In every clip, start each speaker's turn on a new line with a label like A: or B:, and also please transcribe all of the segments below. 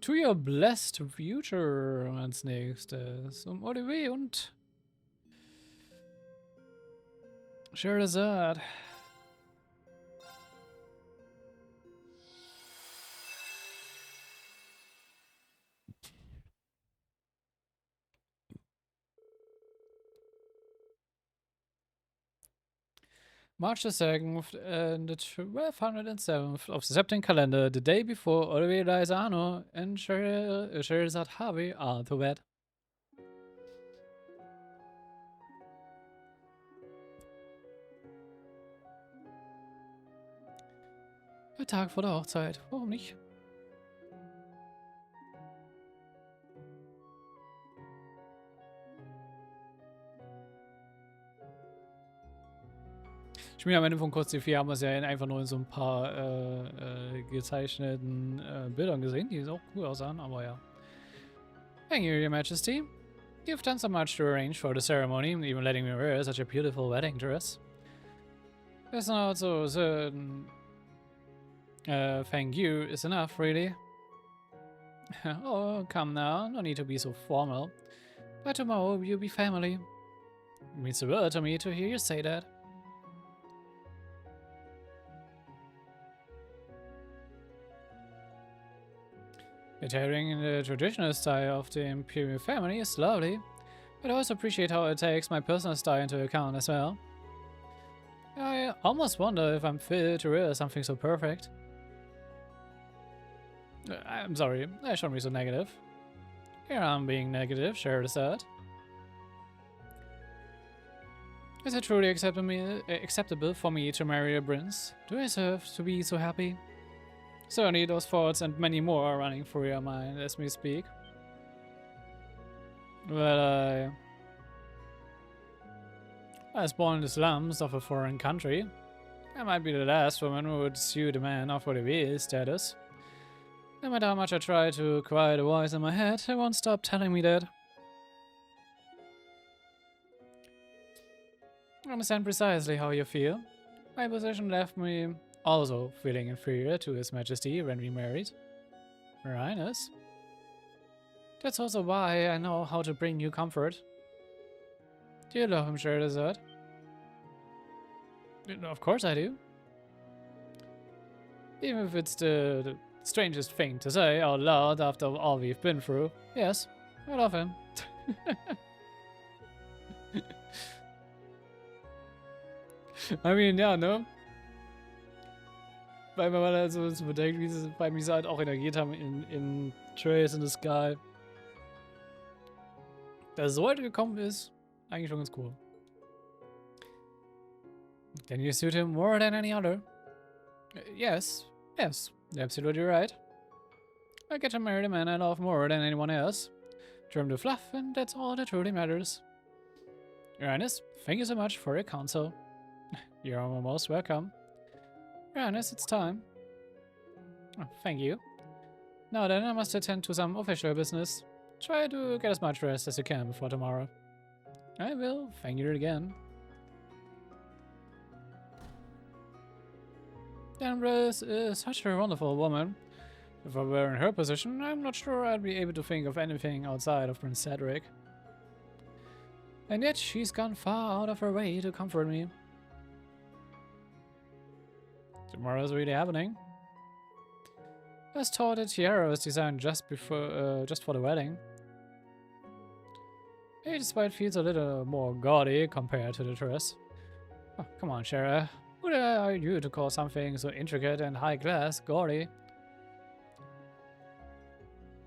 A: To your blessed future als nächstes. Olivier und Scheherazade. March the 2nd and the 1207th of the September calendar, the day before Olivier Daisano and Scheherazade Harvey are to bed. Der Tag vor der Hochzeit. Warum nicht? Ich bin am Ende von Kurz TV haben wir es ja einfach nur in so ein paar gezeichneten Bildern gesehen, die auch cool aussahen, aber ja. Thank you, Your Majesty. You've done so much to arrange for the ceremony, even letting me wear such a beautiful wedding dress. It's not so certain. Thank you is enough, really. Oh, come now, no need to be so formal. By tomorrow you'll be family. It means the world to me to hear you say that. Retiring in the traditional style of the imperial family is lovely, but I also appreciate how it takes my personal style into account as well. I almost wonder if I'm fit to realize something so perfect. I'm sorry, I shouldn't be so negative. Here I'm being negative, Scheherazade. Is it truly acceptable for me to marry a prince? Do I deserve to be so happy? Certainly those thoughts and many more are running through your mind as we speak. Well, I was born in the slums of a foreign country. I might be the last woman who would sue the man of Olivier's status. No matter how much I try to quiet the voice in my head, it won't stop telling me that. I understand precisely how you feel. My position left me also feeling inferior to His Majesty when we married. Your Highness. That's also why I know how to bring you comfort. Do you love him, Scheherazade? Of course I do. Even if it's the strangest thing to say out loud after all we've been through. Yes, I love him. I mean, ja, ne? Weil man halt so bedenkt, wie sie bei mir halt auch reagiert haben in Trace in the Sky. Dass es so heute gekommen ist, eigentlich schon ganz cool. Then you suit him more than any other. Yes, you're absolutely right. I get to marry the man I love more than anyone else. Trim the fluff, and that's all that truly matters. Your Highness, thank you so much for your counsel. You're most welcome. Your Highness, it's time. Oh, thank you. Now then, I must attend to some official business. Try to get as much rest as you can before tomorrow. I will. Thank you again. The Empress is such a wonderful woman. If I were in her position, I'm not sure I'd be able to think of anything outside of Prince Cedric. And yet, she's gone far out of her way to comfort me. Tomorrow's really happening. I was told the tiara was designed just for the wedding. Maybe this white feels a little more gaudy compared to the dress. Oh, come on, Shara. Who are you to call something so intricate and high class gaudy?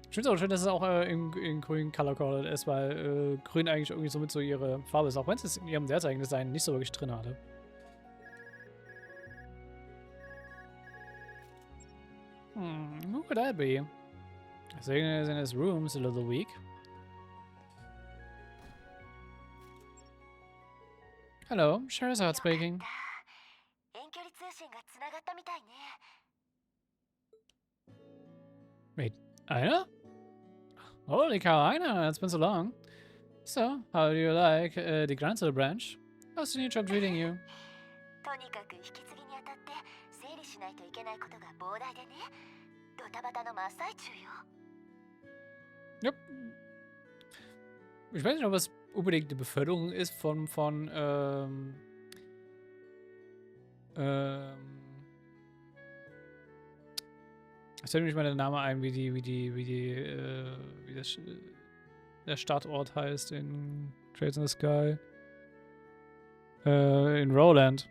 A: Ich finde es auch schön, dass es auch in grün color-coded ist, weil grün eigentlich irgendwie somit so ihre Farbe ist, auch wenn es in ihrem derzeitigen Design nicht so wirklich drin hatte. Who could that be? Signet is in his rooms a little weak. Hello, Scheherazade speaking. Wait, Ina? Holy cow, Ina, it's been so long. So, how do you like the Granzel branch? How's the new job treating you? Yep. Ich weiß nicht, ob es unbedingt die Beförderung ist es fällt mir nicht mal der Name ein, wie der Startort heißt in Trades in the Sky. In Roland.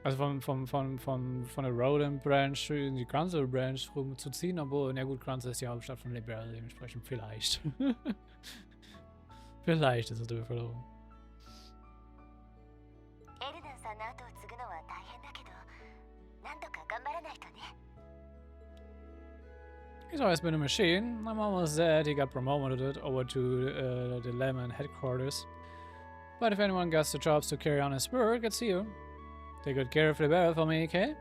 A: Also von der Roland Branch in die Grunzel Branch rumzuziehen, obwohl, na gut, Grunzel ist die Hauptstadt von Liberal, dementsprechend vielleicht. Vielleicht ist es die Beförderung. He's always been a machine. I'm almost sad he got promoted over to the Lemon headquarters. But if anyone gets the jobs to carry on his work, it's you. Take good care of the barrel for me, okay?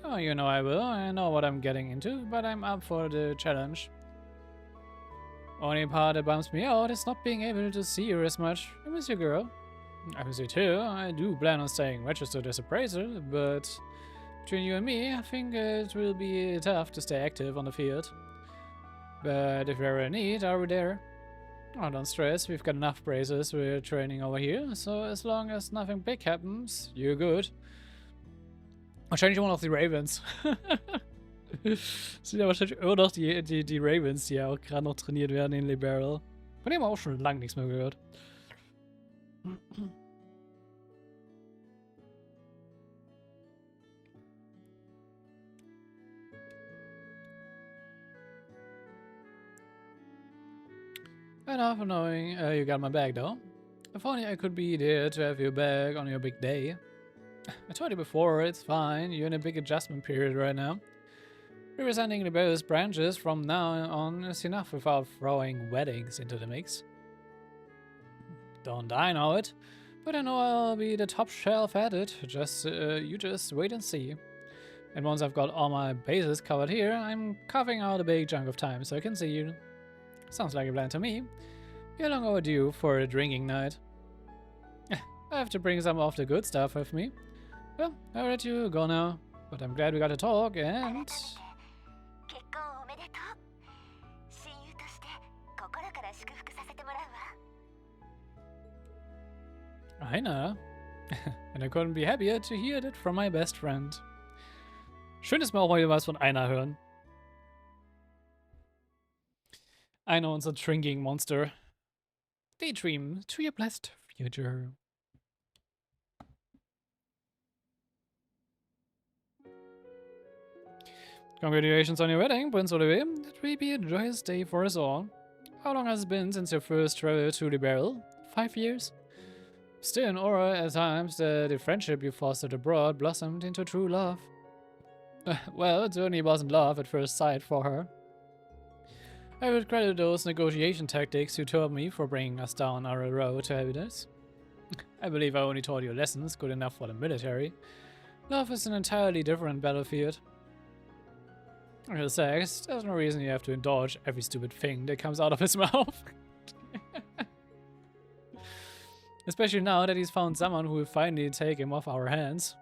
A: Oh, you know I will. I know what I'm getting into, but I'm up for the challenge. Only part that bumps me out is not being able to see you as much. I miss you, girl. I miss you too. I do plan on staying registered as appraiser, but between you and me, I think it will be tough to stay active on the field. But if you're in need, are we there? Oh, don't stress, we've got enough appraisers we're training over here, so as long as nothing big happens, you're good. Wahrscheinlich immer noch die Ravens. Sind ja wahrscheinlich immer noch die Ravens, die ja auch gerade noch trainiert werden in Liberal. Von dem haben wir auch schon lange nichts mehr gehört. Enough of knowing you got my bag, though. If only I could be there to have your bag on your big day. I told you before, it's fine. You're in a big adjustment period right now. Representing the various branches from now on is enough without throwing weddings into the mix. Don't I know it, but I know I'll be the top shelf at it. You just wait and see. And once I've got all my bases covered here, I'm carving out a big chunk of time so I can see you. Sounds like a plan to me. You're long overdue for a drinking night. I have to bring some of the good stuff with me. Well, I'll let you go now, but I'm glad we got to talk and... I know. And I couldn't be happier to hear that from my best friend. Schön, dass wir auch heute was von Einer hören. Einer, unser Drinking Monster. Daydream to your blessed future. Congratulations on your wedding, Prince Olivert. It will be a joyous day for us all. How long has it been since your first travel to the barrel? 5 years? Still an aura at times that the friendship you fostered abroad blossomed into true love. Well, it certainly wasn't love at first sight for her. I would credit those negotiation tactics you taught me for bringing us down our road to happiness. I believe I only taught you lessons good enough for the military. Love is an entirely different battlefield. Real sex, there's no reason you have to indulge every stupid thing that comes out of his mouth. Especially now that he's found someone who will finally take him off our hands.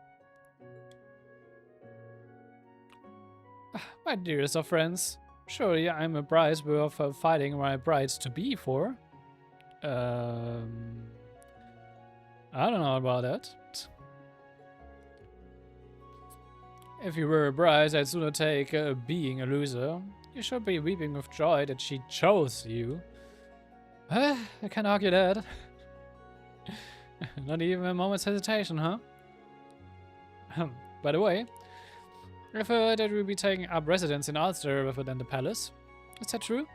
A: My dearest of friends, surely I'm a prize worth fighting my brides to be for. I don't know about that. If you were a bride, I'd sooner take being a loser. You should be weeping with joy that she chose you. I can't argue that. Not even a moment's hesitation, huh? By the way, I've heard that we'll be taking up residence in Ulster rather than the palace. Is that true?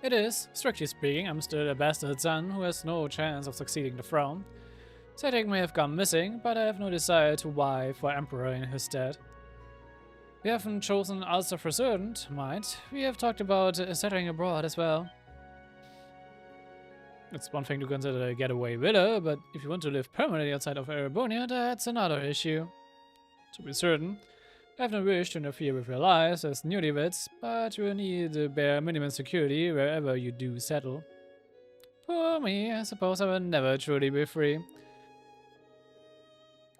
A: It is. Strictly speaking, I'm still a bastard son who has no chance of succeeding the throne. Cedric may have gone missing, but I have no desire to vie for emperor in his stead. We haven't chosen Ulster for certain, mind. We have talked about settling abroad as well. It's one thing to consider a getaway villa, but if you want to live permanently outside of Erebonia, that's another issue. To be certain, I have no wish to interfere with your lives as newlyweds, but you will need the bare minimum security wherever you do settle. For me, I suppose I will never truly be free.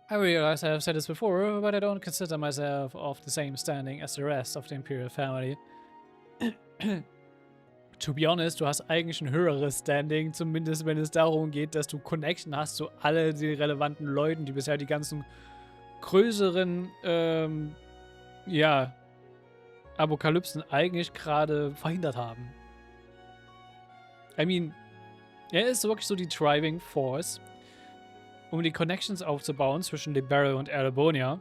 A: I realize I have said this before, but I don't consider myself of the same standing as the rest of the Imperial Family. To be honest, du hast eigentlich ein höheres Standing, zumindest wenn es darum geht, dass du Connection hast zu all den relevanten Leuten, die bisher die ganzen größeren, ja, Apokalypsen eigentlich gerade verhindert haben. I mean, er ist wirklich so die Driving Force, um die Connections aufzubauen zwischen Liberal und Erebonia.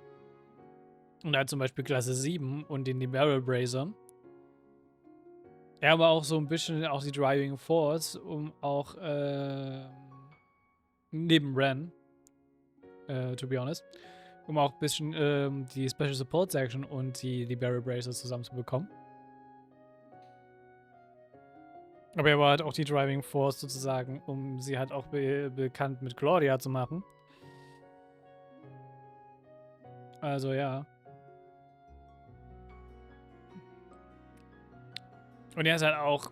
A: Und halt zum Beispiel Klasse 7 und den Liberal Bracer. Er aber auch so ein bisschen auch die Driving Force, um auch neben Ren, to be honest, um auch ein bisschen die Special Support Section und die Liberal Bracer zusammenzubekommen. Aber er war halt auch die Driving Force sozusagen, um sie halt auch bekannt mit Claudia zu machen. Also ja. Und er ist halt auch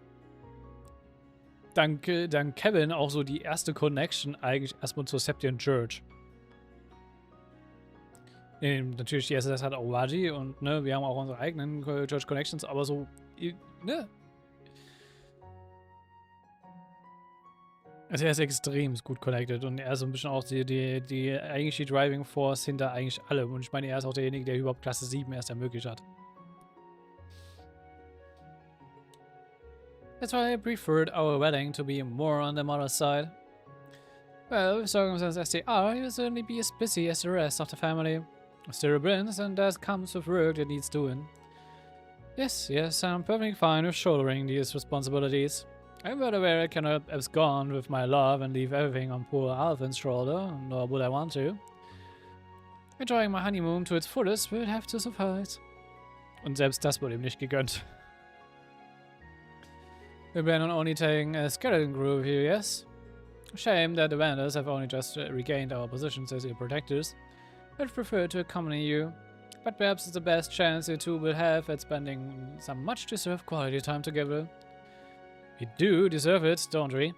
A: dank Kevin auch so die erste Connection eigentlich erstmal zur Septian Church. Natürlich die SS hat auch Waji und ne, wir haben auch unsere eigenen Church Connections, aber so, ne? Also er ist extrem gut connected und er ist so ein bisschen auch die eigentlich die Driving Force hinter eigentlich allem. Und ich meine, er ist auch derjenige, der überhaupt Klasse 7 erst ermöglicht hat. That's why I preferred our wedding to be more on the mother's side. Well, with circumstances as they are, he will certainly be as busy as the rest of the family. Still a prince, and that comes with work that needs doing. Yes, I'm perfectly fine with shouldering these responsibilities. I'm well aware I cannot abscond with my love and leave everything on poor Alvin's shoulder, nor would I want to. Enjoying my honeymoon to its fullest will have to suffice. Und selbst das wurde ihm nicht gegönnt. We plan on only taking a skeleton crew here, yes? Shame that the Vandals have only just regained our positions as your protectors. I'd prefer to accompany you, but perhaps it's the best chance you two will have at spending some much-deserved quality time together. We do deserve it, don't we?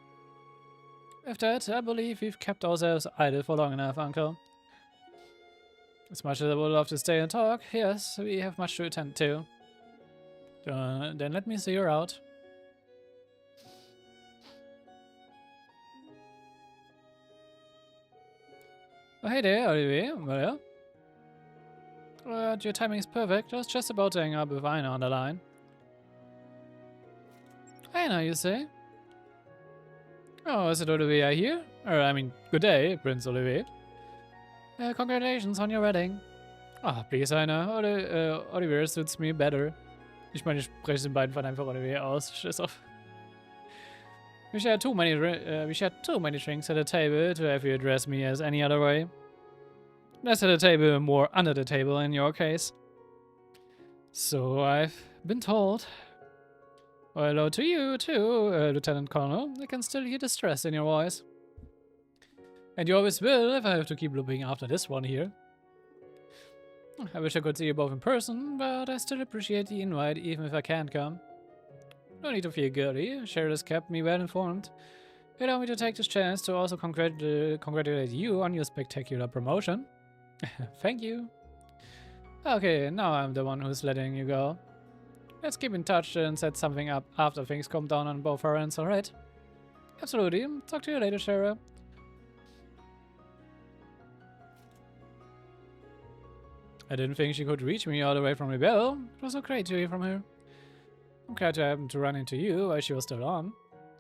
A: With that, I believe we've kept ourselves idle for long enough, Uncle. As much as I would love to stay and talk, yes, we have much to attend to. Then let me see you out. Oh, hey there, Olivier. Well, your timing is perfect. I was just about to hang up with Ina on the line. Ina, you say? Oh, is it Olivier here? I mean, good day, Prince Olivier. Congratulations on your wedding. Ah, please, Ina. Olivier suits me better. Ich meine, ich spreche den beiden von einfach Olivier aus. Scheiß auf. We shared too many drinks at the table to have you address me as any other way. Less at the table, more under the table in your case. So I've been told. Well, hello to you too, Lieutenant Colonel. I can still hear the stress in your voice. And you always will if I have to keep looking after this one here. I wish I could see you both in person, but I still appreciate the invite even if I can't come. No need to feel guilty. Cheryl has kept me well informed. Allow me to take this chance to also congratulate you on your spectacular promotion. Thank you. Okay, now I'm the one who's letting you go. Let's keep in touch and set something up after things calm down on both our ends, alright? Absolutely. Talk to you later, Cheryl. I didn't think she could reach me all the way from Rebel. It was so great to hear from her. I'm glad to happen to run into you while she was still on.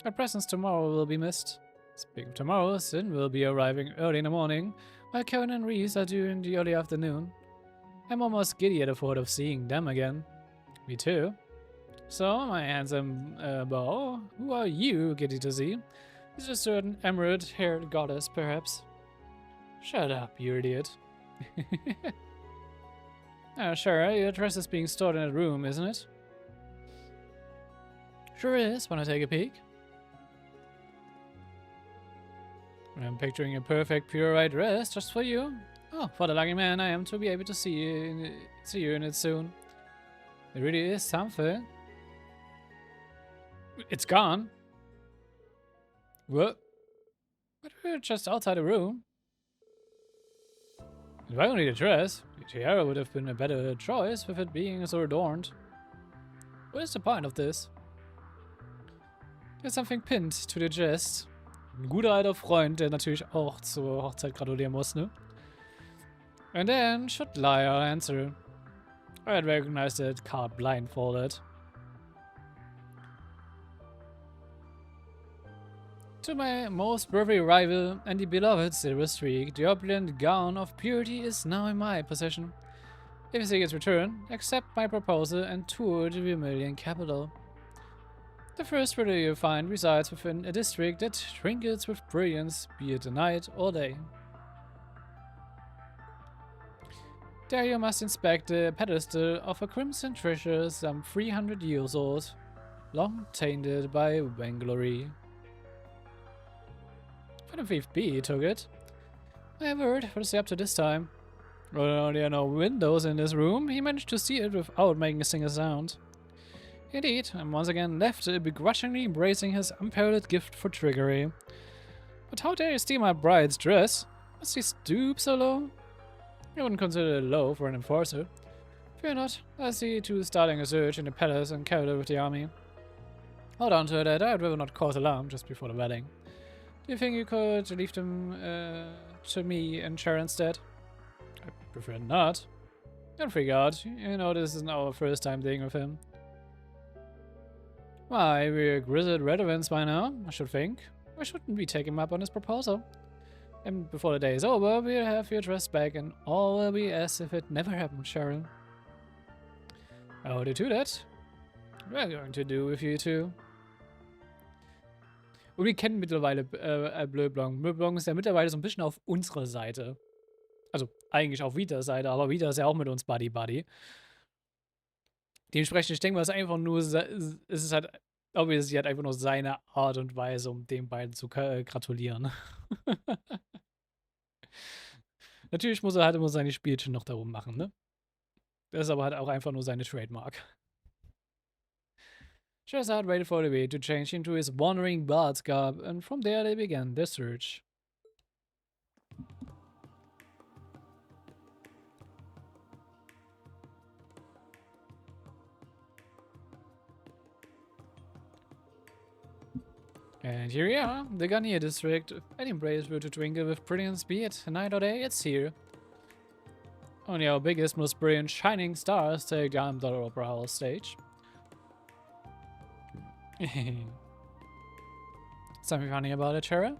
A: Her presence tomorrow will be missed. Speaking of tomorrow, Sin will be arriving early in the morning, while Karen and Reese are due in the early afternoon. I'm almost giddy at the thought of seeing them again. Me too. So, my handsome beau, who are you giddy to see? Is a certain emerald-haired goddess, perhaps? Shut up, you idiot. Sure, your dress is being stored in a room, isn't it? Sure is. Wanna take a peek? I'm picturing a perfect, pure white dress just for you. Oh, what a lucky man I am to be able to see you in it soon. It really is something. It's gone. What? But we're just outside the room. If I only the dress, the tiara would have been a better choice with it being so adorned. What is the point of this? There's something pinned to the chest. Ein guter alter Freund, der natürlich auch zur Hochzeit gratulieren muss, ne? And then should liar answer. I had recognized that card blindfolded. To my most worthy rival and the beloved silver streak, the opulent gown of purity is now in my possession. If you seek its return, accept my proposal and tour the Vermilion capital. The first riddle you'll find resides within a district that trinkets with brilliance, be it night or day. There you must inspect the pedestal of a crimson treasure some 300 years old, long tainted by vainglory. 5B took it. My word, what is he up to this time? Well, there are no windows in this room. He managed to see it without making a single sound. Indeed, I'm once again left begrudgingly embracing his unparalleled gift for trickery. But how dare you steal my bride's dress? Must he stoop so low? I wouldn't consider it low for an enforcer. Fear not, I see to starting a search in the palace and capital with the army. Hold on to that, I'd rather not cause alarm just before the wedding. Do you think you could leave them to me and share instead? I prefer not. Don't freak out. You know this isn't our first time dealing with him. Why, we're grizzled veterans by now, I should think. I shouldn't be taking him up on his proposal. And before the day is over, we'll have your dress back and all will be as if it never happened, Cheryl. How do you do that? We're going to do with you too. Und wir kennen mittlerweile Bleu Blanc. Bleu Blanc ist ja mittlerweile so ein bisschen auf unserer Seite. Also eigentlich auf Vitas Seite, aber Vita ist ja auch mit uns Buddy-Buddy. Dementsprechend, ich denke mal, es ist einfach nur, es ist halt, obviously halt einfach nur seine Art und Weise, um den beiden zu gratulieren. Natürlich muss er halt immer seine Spielchen noch darum machen, ne? Das ist aber halt auch einfach nur seine Trademark. Shazad waited for Olivert to change into his wandering bard's garb, and from there they began their search. And here we are, the Garnier district. An embrace were to twinkle with brilliance, be it night or day, it's here. Only our biggest, most brilliant, shining stars take the Dollar Opera House stage. Something funny about it, Shara?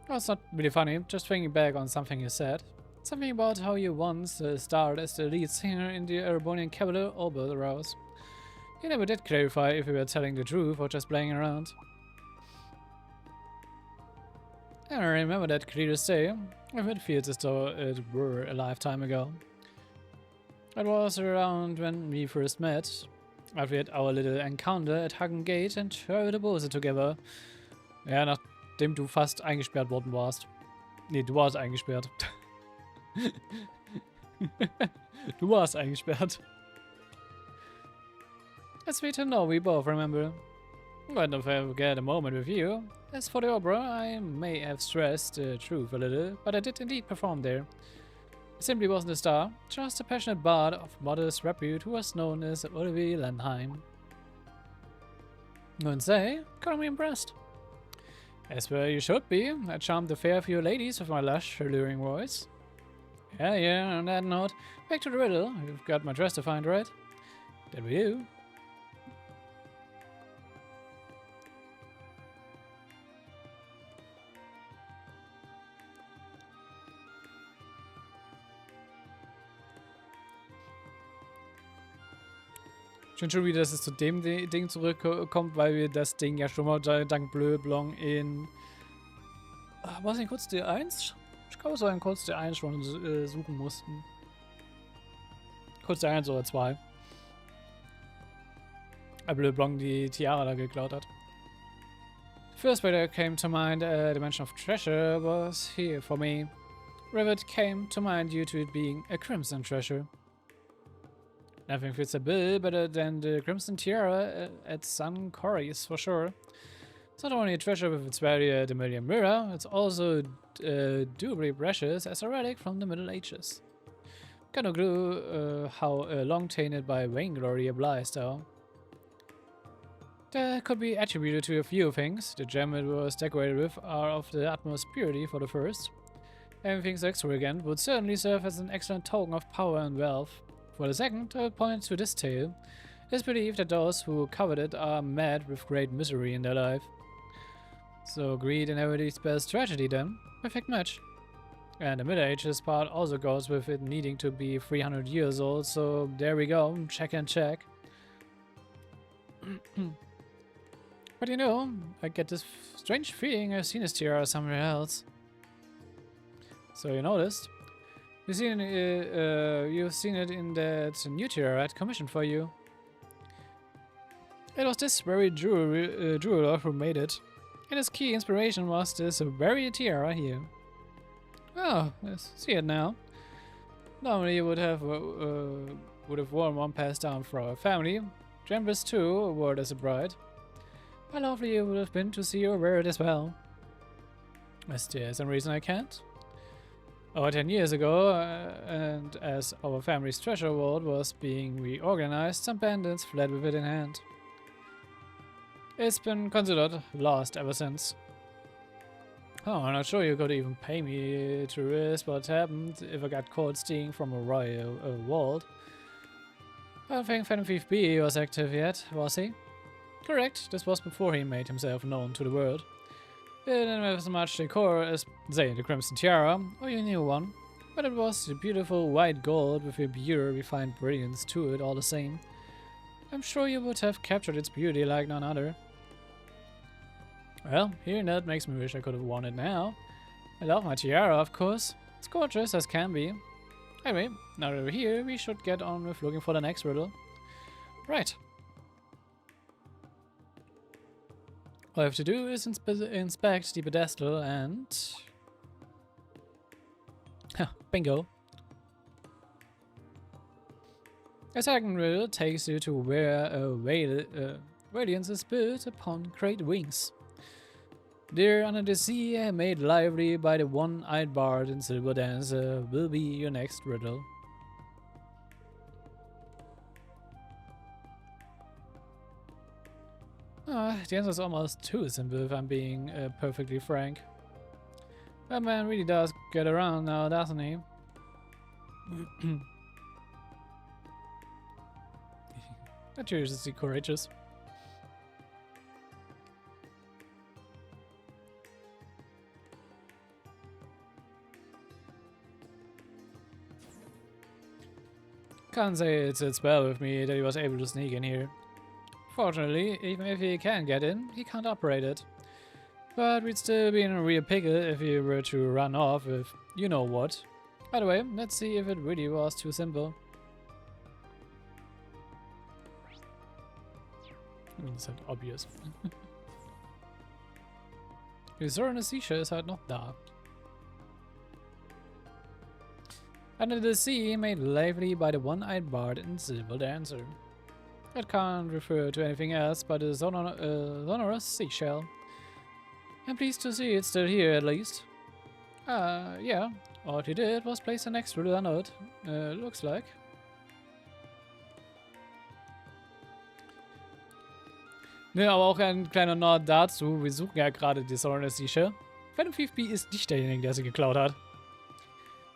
A: Well, it's not really funny, just thinking back on something you said. Something about how you once starred as the lead singer in the Erebonian capital Olivert Rouse. You never did clarify if you were telling the truth or just playing around. I remember that clear as day. It feels as though it were a lifetime ago. It was around when we first met. After we had our little encounter at Gate and heard the Bose together. Ja, nachdem du fast eingesperrt worden warst. Nee, du warst eingesperrt. Du warst eingesperrt. It's sweet to know we both remember. But don't forget a moment with you. As for the opera, I may have stressed the truth a little, but I did indeed perform there. I simply wasn't a star, just a passionate bard of modest repute who was known as Olivier Landheim. Wouldn't say, couldn't impressed. As well you should be. I charmed the fair few ladies with my lush, alluring voice. Yeah, on that note, back to the riddle. You've got my dress to find, right? That we do. Ich finde schon wieder, dass es zu dem Ding zurückkommt, weil wir das Ding ja schon mal dank Bleu Blanc in... war es denn kurz D1? Ich glaube, es war in kurz D1 schon suchen mussten. Kurz D1 oder 2. Weil Bleu Blanc die Tiara da geklaut hat. The first way that came to mind, the mention of treasure, was here for me. Reverie came to mind due to it being a crimson treasure. Nothing fits a bill better than the crimson tiara at Sun Corey's for sure. It's not only a treasure with its value at a million mirror, it's also doubly precious as a relic from the Middle Ages. Got no clue how long tainted by vainglory applies, though. That could be attributed to a few things. The gem it was decorated with are of the utmost purity for the first. Anything so extravagant would certainly serve as an excellent token of power and wealth. For the second, I would point to this tale. It is believed that those who covet it are mad with great misery in their life. So greed inevitably spells tragedy then. Perfect match. And the Middle Ages part also goes with it needing to be 300 years old, so there we go, check and check. But you know, I get this strange feeling I've seen this tiara somewhere else. So you noticed? You've seen it in that new tiara I'd commissioned for you. It was this very jeweler who made it. And his key inspiration was this very tiara here. Oh, let's see it now. Normally you would have worn one passed down from our family. Jambus too wore it as a bride. How lovely it would have been to see you wear it as well. Is there some reason I can't? Over 10 years ago, and as our family's treasure vault was being reorganized, some bandits fled with it in hand. It's been considered lost ever since. Oh, I'm not sure you could even pay me to risk what happened if I got caught stealing from a royal vault. I don't think Fan Thief B was active yet, was he? Correct, this was before he made himself known to the world. It didn't have as much decor as, say, the Crimson Tiara, or your new one, but it was a beautiful white gold with a pure, refined brilliance to it all the same. I'm sure you would have captured its beauty like none other. Well, hearing that makes me wish I could have worn it now. I love my tiara, of course. It's gorgeous as can be. Anyway, now that we're here, we should get on with looking for the next riddle. Right. All I have to do is inspect the pedestal and... bingo. A second riddle takes you to where radiance is built upon great wings. There under the sea, made lively by the one-eyed bard and silver dancer, will be your next riddle. The answer is almost too simple if I'm being perfectly frank. That man really does get around now, doesn't he? Not seriously courageous. Can't say it sits well with me that he was able to sneak in here. Fortunately, even if he can get in, he can't operate it. But we'd still be in a real pickle if he were to run off with you know what. By the way, let's see if it really was too simple. That's obvious. Die Säure Sicher ist halt noch da. Under the sea, made lively by the one-eyed bard and silver dancer. That can't refer to anything else but a sonorous seashell. I'm pleased to see it's still here, at least. Yeah. All he did was place an extra little note. Looks like. Ne, aber auch ein kleiner Nord dazu. Wir suchen ja gerade die sonorous seashell. Fan Thief B ist nicht derjenige, der sie geklaut hat.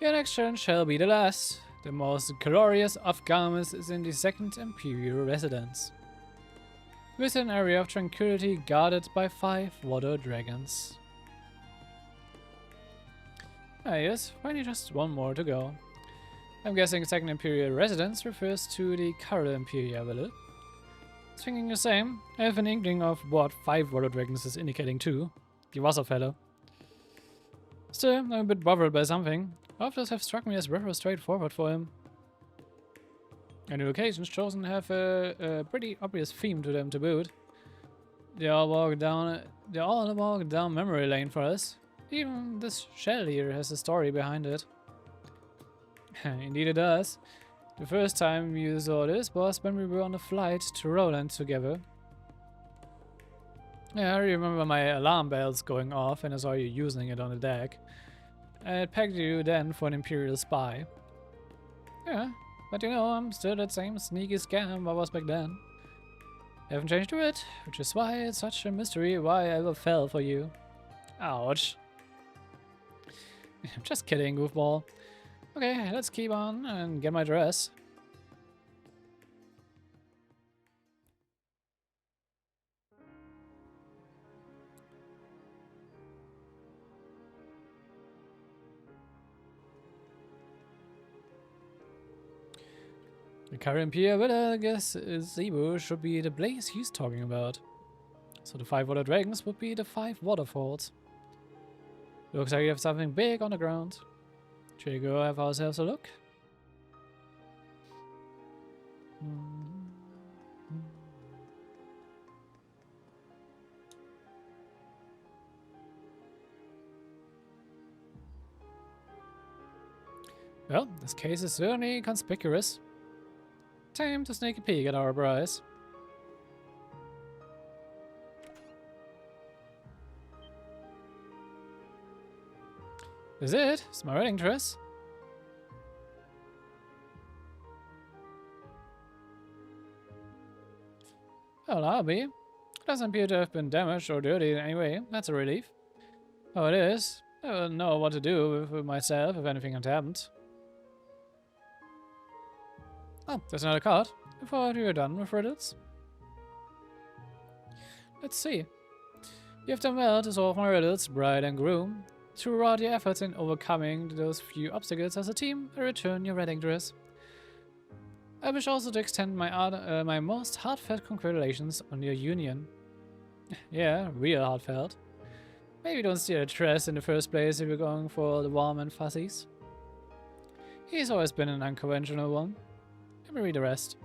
A: Your next turn shall be the last. The most glorious of garments is in the second imperial residence. With an area of tranquility guarded by 5 water dragons. Ah yes, finally just one more to go. I'm guessing second imperial residence refers to the current imperial, will it? Thinking the same, I have an inkling of what 5 water dragons is indicating too. Die Wasserfälle. Still, I'm a bit bothered by something. All of those have struck me as rather straightforward for him. And the locations chosen have a pretty obvious theme to them to boot. They all walk down memory lane for us. Even this shell here has a story behind it. Indeed it does. The first time you saw this was when we were on a flight to Roland together. Yeah, I remember my alarm bells going off and I saw you using it on the deck. I pegged you then for an Imperial spy. Yeah, but you know, I'm still that same sneaky scam I was back then. I haven't changed to it, which is why it's such a mystery why I ever fell for you. Ouch. I'm just kidding, goofball. Okay, let's keep on and get my dress. The current pier, but I guess Zebu should be the place he's talking about. So the 5 water dragons would be the 5 waterfalls. Looks like you have something big on the ground. Should we go have ourselves a look? Well, this case is certainly conspicuous. Time to sneak a peek at our prize. Is it? It's my wedding dress. Well, I'll be. It doesn't appear to have been damaged or dirty in any way. That's a relief. Oh, it is. I wouldn't know what to do with myself if anything had happened. Oh, there's another card. I thought you were done with riddles. Let's see. You have done well to solve my riddles, bride and groom. Throughout your efforts in overcoming those few obstacles as a team, I return your wedding dress. I wish also to extend my most heartfelt congratulations on your union. Yeah, real heartfelt. Maybe don't steal a dress in the first place if you're going for the warm and fuzzies. He's always been an unconventional one. Let me read the rest.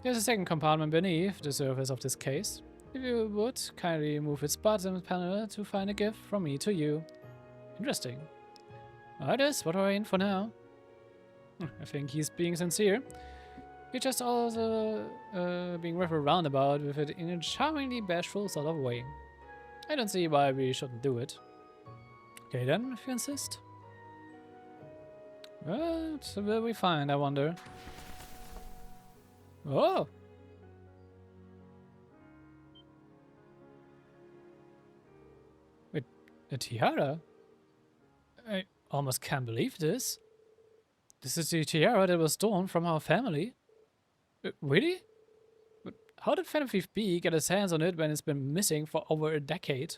A: There's a second compartment beneath the surface of this case. If you would, kindly move its bottom panel to find a gift from me to you. Interesting. Alright, what are we in for now? I think he's being sincere. He's just also being rather roundabout with it in a charmingly bashful sort of way. I don't see why we shouldn't do it. Okay then, if you insist. What will we find, I wonder? Oh! Wait, a tiara? I almost can't believe this. This is the tiara that was stolen from our family. Really? But how did Fanfief B get his hands on it when it's been missing for over a decade?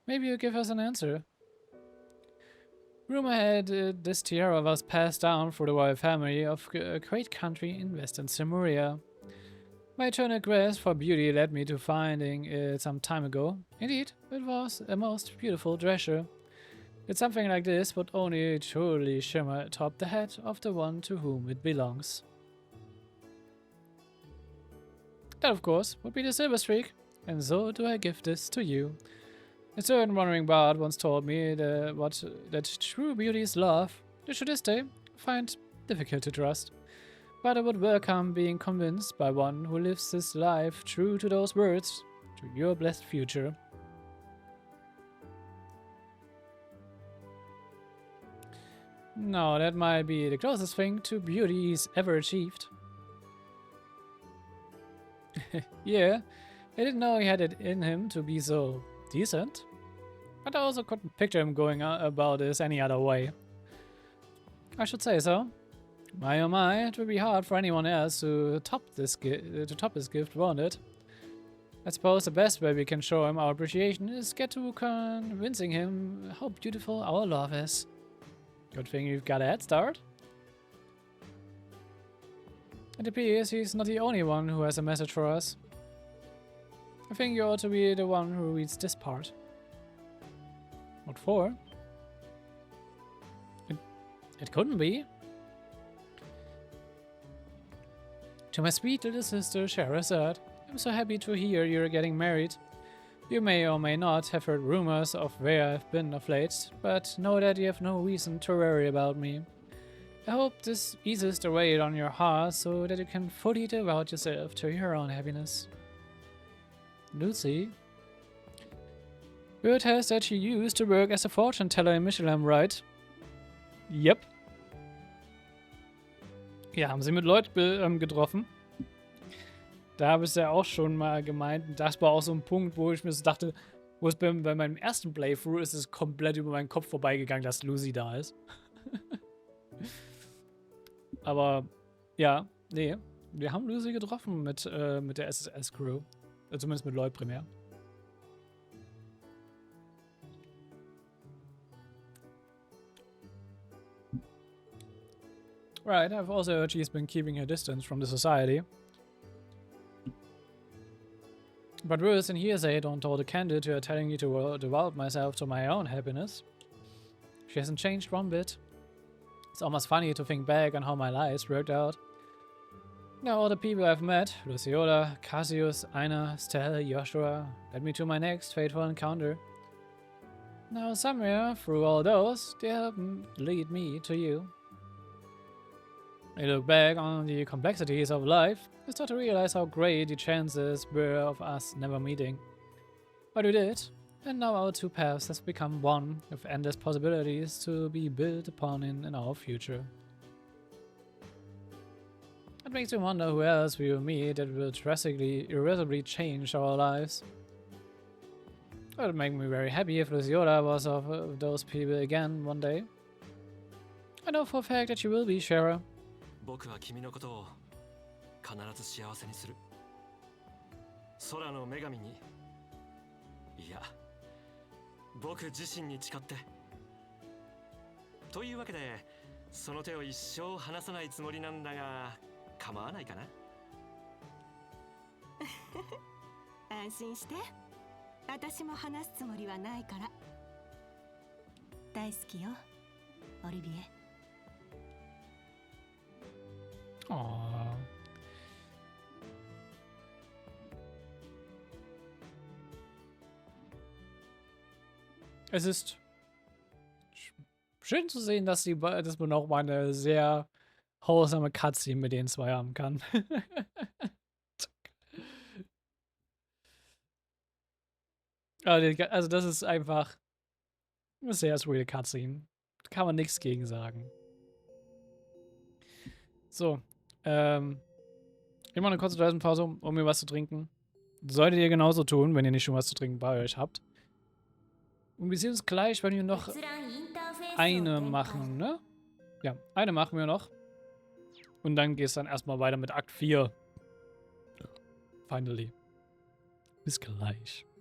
A: Maybe you'll give us an answer. Rumor had this tiara was passed down through the royal family of a great country in western Simuria. My eternal quest for beauty led me to finding it some time ago. Indeed, it was a most beautiful treasure. It's something like this would only truly shimmer atop the head of the one to whom it belongs. That, of course, would be the silver streak, and so do I give this to you. A certain wandering bard once told me that true beauty is love, which to this day I find difficult to trust. But I would welcome being convinced by one who lives his life true to those words, to your blessed future. Now, that might be the closest thing to beauty he's ever achieved. Yeah, I didn't know he had it in him to be so decent. But I also couldn't picture him going about this any other way. I should say so. My oh my, it would be hard for anyone else to top this gift, won't it? I suppose the best way we can show him our appreciation is get to convincing him how beautiful our love is. Good thing you've got a head start. It appears he's not the only one who has a message for us. I think you ought to be the one who reads this part. What for? It couldn't be. To my sweet little sister Sherazad, I'm so happy to hear you're getting married. You may or may not have heard rumors of where I've been of late, but know that you have no reason to worry about me. I hope this eases the weight on your heart so that you can fully devote yourself to your own happiness. Lucy. Word has that she used to work as a fortune teller in Michelin, right? Yep. Ja, haben sie mit Leuten getroffen. Da habe ich es ja auch schon mal gemeint. Und das war auch so ein Punkt, wo ich mir so dachte, wo es bei meinem ersten Playthrough ist es komplett über meinen Kopf vorbeigegangen, dass Lucy da ist. Aber ja, nee. Wir haben Lucy getroffen mit der SSS-Crew. Zumindest mit Lloyd primär. Right, I've also heard she's been keeping her distance from the society. But worse than hearsay don't hold a candle to her telling me to devote myself to my own happiness. She hasn't changed one bit. It's almost funny to think back on how my lives worked out. Now all the people I've met, Luciola, Cassius, Aina, Stella, Joshua, led me to my next fateful encounter. Now somewhere through all those, they help lead me to you. I look back on the complexities of life, I start to realize how great the chances were of us never meeting. But we did, and now our two paths have become one, with endless possibilities to be built upon in our future. It makes me wonder who else we will meet that will drastically, irreversibly change our lives. It would make me very happy if Luciola was of those people again one day. I know for a fact that she will be, Shara.
B: 僕は君のことを必ず幸せにする。空の女神に、いや、僕自身に誓って。というわけで、その手を一生離さないつもりなんだが、構わないかな？
C: 安心して。私も話すつもりはないから。大好きよ、オリビエ。
A: Oh. Es ist schön zu sehen, dass man auch mal eine sehr wholesome Cutscene mit den zwei haben kann. Also das ist einfach eine sehr sweet Cutscene. Da kann man nichts gegen sagen. So, immer eine kurze Pause, um mir was zu trinken. Solltet ihr genauso tun, wenn ihr nicht schon was zu trinken bei euch habt. Und wir sehen uns gleich, wenn wir noch eine machen, ne? Ja, eine machen wir noch. Und dann geht es dann erstmal weiter mit Akt 4. Finally. Bis gleich.